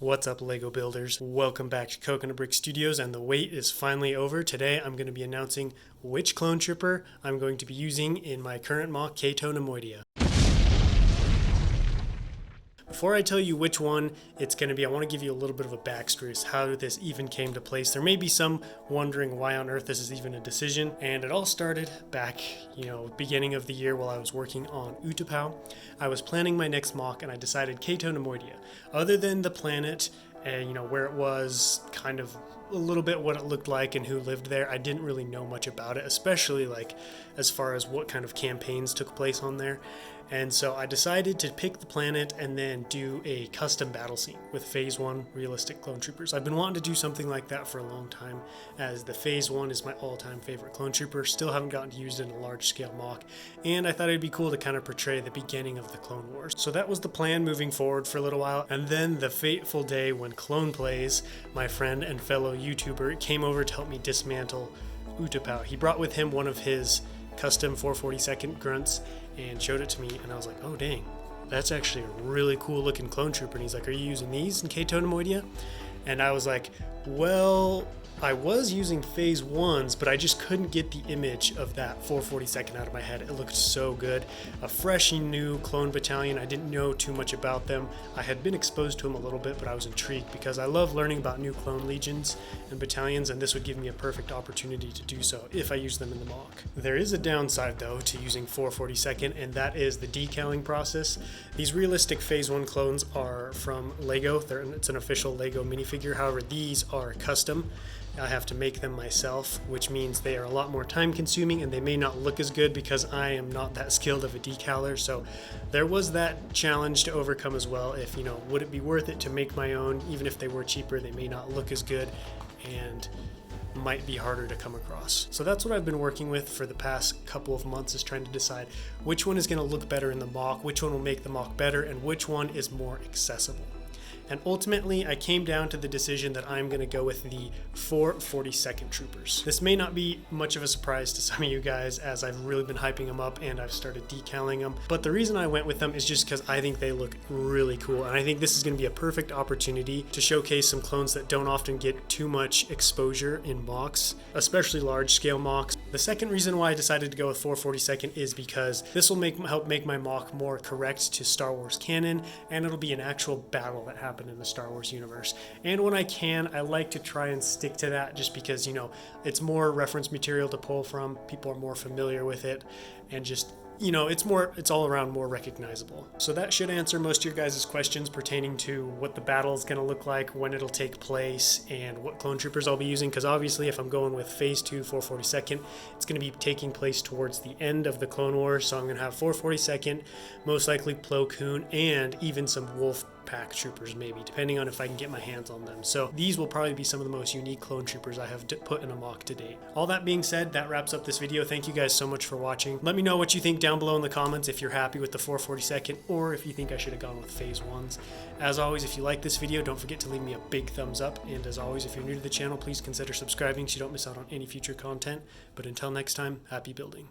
What's up, Lego builders? Welcome back to Coconut Brick Studios, and the wait is finally over. Today I'm going to be announcing which clone trooper I'm going to be using in my current mock, Cato Neimoidia. Before I tell you which one it's going to be, I want to give you a little bit of a backstory as how this even came to place. There may be some wondering why on earth this is even a decision, and it all started back, beginning of the year while I was working on Utapau. I was planning my next mock, and I decided Cato Neimoidia. Other than the planet, where it was, kind of a little bit what it looked like and who lived there, I didn't really know much about it, especially as far as what kind of campaigns took place on there. And so I decided to pick the planet and then do a custom battle scene with Phase 1 realistic clone troopers. I've been wanting to do something like that for a long time, as the Phase 1 is my all-time favorite clone trooper. Still haven't gotten to use it in a large-scale mock, and I thought it'd be cool to kind of portray the beginning of the Clone Wars. So that was the plan moving forward for a little while, and then the fateful day when Clone Plays, my friend and fellow YouTuber, came over to help me dismantle Utapau. He brought with him one of his custom 442nd grunts and showed it to me, and I was like, oh dang, that's actually a really cool looking clone trooper. And he's like, are you using these in Cato Neimoidia? And I was like, well, I was using Phase 1s, but I just couldn't get the image of that 442nd out of my head. It looked so good. A fresh and new clone battalion. I didn't know too much about them. I had been exposed to them a little bit, but I was intrigued because I love learning about new clone legions and battalions, and this would give me a perfect opportunity to do so if I use them in the mock. There is a downside, though, to using 442nd, and that is the decaling process. These realistic Phase 1 clones are from Lego. It's an official Lego minifigure. However, these are custom. I have to make them myself, which means they are a lot more time consuming and they may not look as good because I am not that skilled of a decaler. So there was that challenge to overcome as well. If, would it be worth it to make my own? Even if they were cheaper, they may not look as good and might be harder to come across. So that's what I've been working with for the past couple of months, is trying to decide which one is going to look better in the mock, which one will make the mock better, and which one is more accessible. And ultimately, I came down to the decision that I'm going to go with the 442nd troopers. This may not be much of a surprise to some of you guys, as I've really been hyping them up and I've started decaling them. But the reason I went with them is just because I think they look really cool. And I think this is going to be a perfect opportunity to showcase some clones that don't often get too much exposure in mocks, especially large scale mocks. The second reason why I decided to go with 442nd is because this will help make my mock more correct to Star Wars canon, and it'll be an actual battle that happens in the Star Wars universe. And when I can, I like to try and stick to that, just because it's more reference material to pull from, people are more familiar with it, and just it's all around more recognizable. So that should answer most of your guys' questions pertaining to what the battle is going to look like, when it'll take place, and what clone troopers I'll be using. Because obviously, if I'm going with Phase 2 442nd, it's going to be taking place towards the end of the Clone Wars. So I'm going to have 442nd, most likely Plo Koon, and even some Wolf Pack troopers, maybe, depending on if I can get my hands on them. So these will probably be some of the most unique clone troopers I have put in a mock to date. All that being said, that wraps up this video. Thank you guys so much for watching. Let me know what you think down below in the comments, if you're happy with the 442nd or if you think I should have gone with Phase 1s. As always, if you like this video, don't forget to leave me a big thumbs up. And as always, if you're new to the channel, please consider subscribing so you don't miss out on any future content. But until next time, happy building.